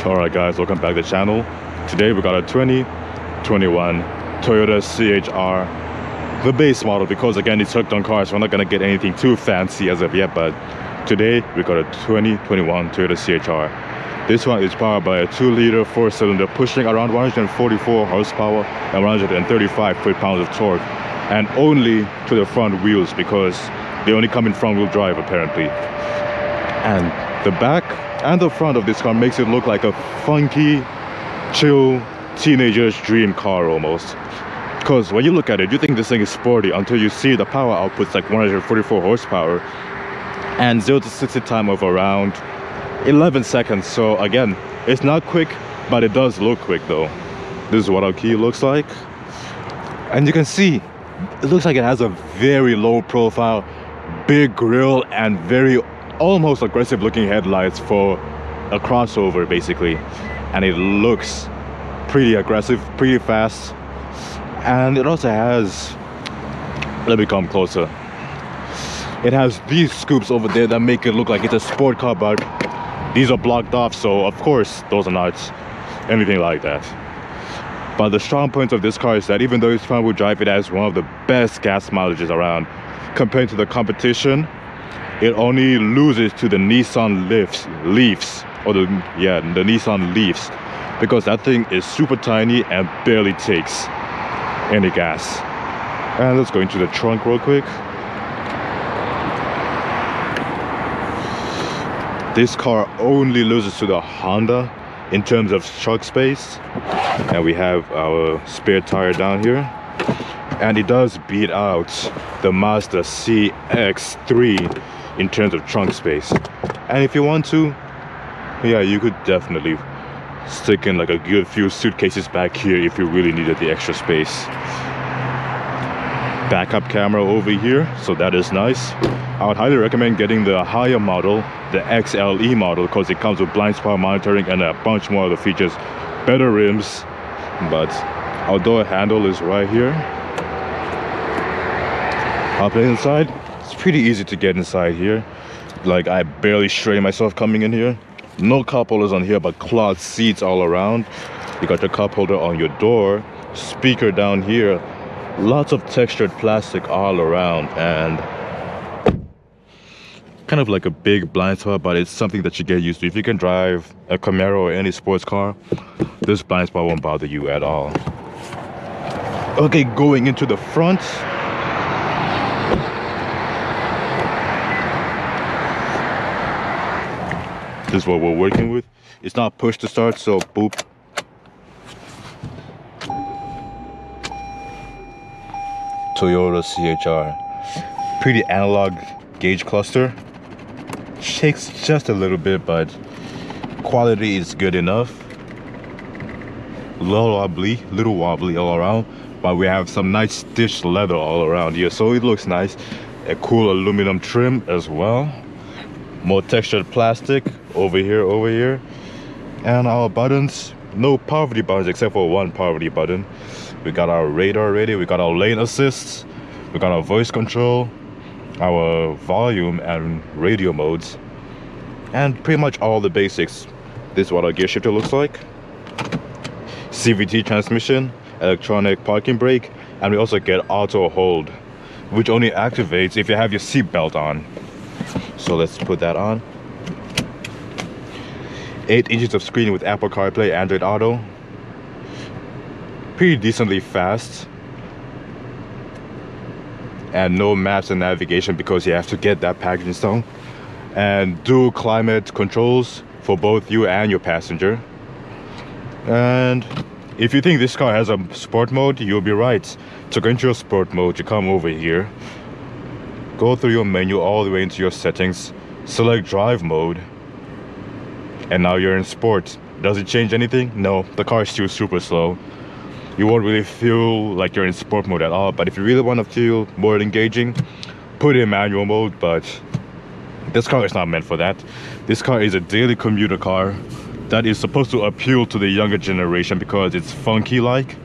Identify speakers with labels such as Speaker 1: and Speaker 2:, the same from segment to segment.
Speaker 1: Alright guys, welcome back to the channel. Today we got a 2021 Toyota CHR, the base model, because again it's hooked on cars, so we're not gonna get anything too fancy as of yet. But today we got a 2021 Toyota CHR. This one is powered by a 2-liter 4-cylinder pushing around 144 horsepower and 135 foot-pounds of torque, and only to the front wheels because they only come in front-wheel drive apparently. And the back and the front of this car makes it look like a funky, chill teenager's dream car almost. Because when you look at it, you think this thing is sporty until you see the power output's like 144 horsepower and 0 to 60 time of around 11 seconds. So again, it's not quick, but it does look quick though. This is what our key looks like. And you can see, it looks like it has a very low profile, big grille, and very almost aggressive looking headlights for a crossover basically. And it looks pretty aggressive, pretty fast. And it also has, let me come closer, it has these scoops over there that make it look like it's a sport car, but these are blocked off, so of course those are not anything like that. But the strong points of this car is that even though it's front-wheel drive, it has one of the best gas mileages around. Compared to the competition, it only loses to the Nissan Leafs, or the Nissan Leafs, because that thing is super tiny and barely takes any gas. And let's go into the trunk real quick. This car only loses to the Honda in terms of trunk space, and we have our spare tire down here, and it does beat out the Mazda CX-3 in terms of trunk space. And if you want to, yeah, you could definitely stick in like a good few suitcases back here if you really needed the extra space. Backup camera over here, so that is nice. I would highly recommend getting the higher model, the XLE model, because it comes with blind spot monitoring and a bunch more other features. Better rims, but our door handle is right here. Hopping inside, it's pretty easy to get inside here. Like, I barely strain myself coming in here. No cup holders on here, but cloth seats all around. You got your cup holder on your door, speaker down here, lots of textured plastic all around, and kind of like a big blind spot, but it's something that you get used to. If you can drive a Camaro or any sports car, this blind spot won't bother you at all. Okay, going into the front, this is what we're working with. It's not push to start, so boop. Toyota CHR. Pretty analog gauge cluster. Shakes just a little bit, but quality is good enough. Little wobbly all around, but we have some nice stitched leather all around here, so it looks nice. A cool aluminum trim as well. More textured plastic over here, and our buttons, no poverty buttons except for one poverty button. We got our radar ready, we got our lane assist, we got our voice control, our volume and radio modes, and pretty much all the basics. This is what our gear shifter looks like. CVT transmission, electronic parking brake, and we also get auto hold, which only activates if you have your seatbelt on. So let's put that on. 8 inches of screen with Apple CarPlay, Android Auto. Pretty decently fast. And no maps and navigation because you have to get that package installed. And dual climate controls for both you and your passenger. And if you think this car has a sport mode, you'll be right. To go into your sport mode, you come over here, go through your menu all the way into your settings, select drive mode, and now you're in sport. Does it change anything? No, the car is still super slow. You won't really feel like you're in sport mode at all, but if you really want to feel more engaging, put it in manual mode. But this car is not meant for that. This car is a daily commuter car that is supposed to appeal to the younger generation because it's funky like.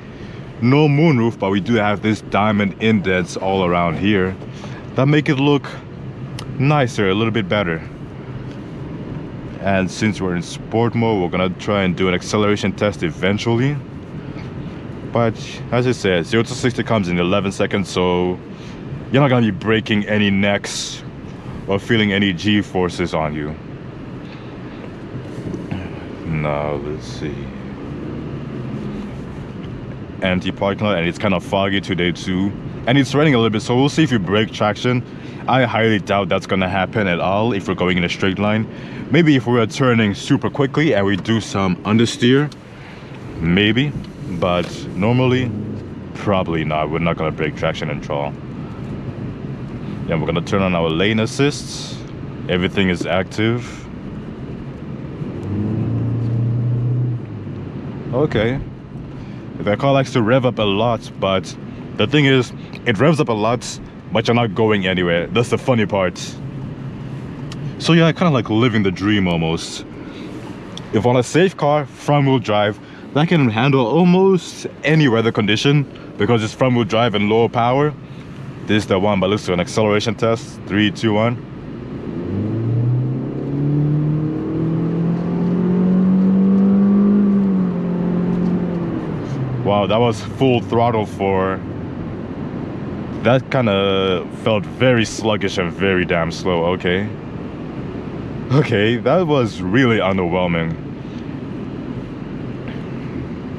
Speaker 1: No moonroof, but we do have this diamond indents all around here that make it look nicer, a little bit better. And since we're in sport mode, we're gonna try and do an acceleration test eventually. But as I said, 0 to 60 comes in 11 seconds, so you're not gonna be breaking any necks or feeling any G-forces on you. Now, let's see. Anti-parking lot, and it's kind of foggy today too. And it's raining a little bit, so we'll see if we break traction. I highly doubt that's gonna happen at all if we're going in a straight line. Maybe if we're turning super quickly and we do some understeer, maybe. But normally, probably not. We're not gonna break traction and trawl. Yeah, we're gonna turn on our lane assists. Everything is active. Okay. The car likes to rev up a lot, but the thing is, it revs up a lot, but you're not going anywhere. That's the funny part. So yeah, kind of like living the dream almost. If on a safe car, front wheel drive, that can handle almost any weather condition because it's front wheel drive and low power. This is the one, but let's do an acceleration test. 3, 2, 1. Wow, that was full throttle for... That kind of felt very sluggish and very damn slow. Okay. Okay, that was really underwhelming.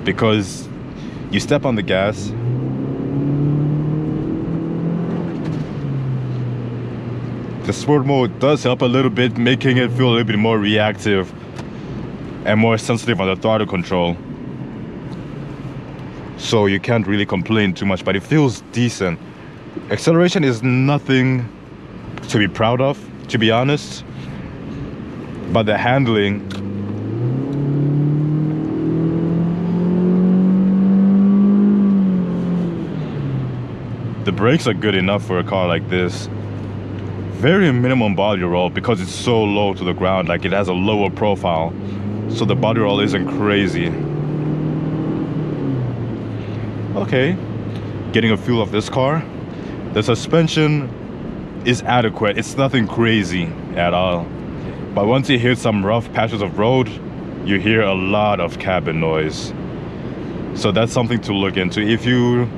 Speaker 1: Because you step on the gas, the sport mode does help a little bit, making it feel a little bit more reactive and more sensitive on the throttle control. So you can't really complain too much, but it feels decent. Acceleration is nothing to be proud of, to be honest. But the handling, the brakes are good enough for a car like this. Very minimum body roll because it's so low to the ground, like it has a lower profile. So the body roll isn't crazy. Okay, getting a feel of this car. The suspension is adequate. It's nothing crazy at all. But once you hit some rough patches of road, you hear a lot of cabin noise. So that's something to look into. If you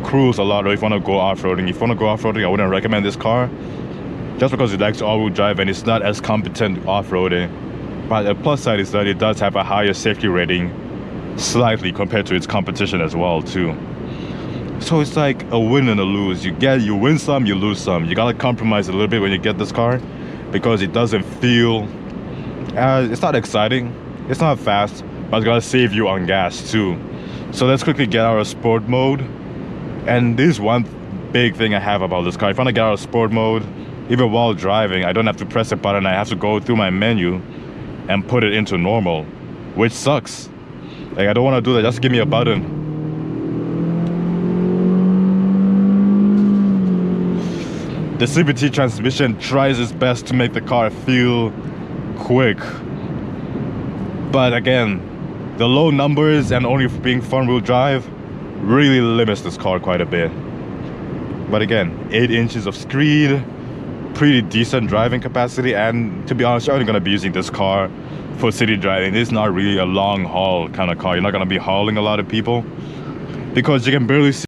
Speaker 1: cruise a lot or if you want to go off-roading, I wouldn't recommend this car. Just because it likes all-wheel drive and it's not as competent off-roading. But the plus side is that it does have a higher safety rating, slightly compared to its competition as well too. So it's like a win and a lose. You win some, you lose some. You gotta compromise a little bit when you get this car because it doesn't feel it's not exciting, it's not fast, but it's gonna save you on gas too. So let's quickly get out of sport mode. And this is one big thing I have about this car. If I want to get out of sport mode, even while driving, I don't have to press a button. I have to go through my menu and put it into normal, which sucks. Like, I don't want to do that. Just give me a button. The CVT transmission tries its best to make the car feel quick. But again, the low numbers and only being front-wheel drive really limits this car quite a bit. But again, 8 inches of screen, pretty decent driving capacity, and to be honest, you're only going to be using this car for city driving. It's not really a long haul kind of car. You're not going to be hauling a lot of people because you can barely see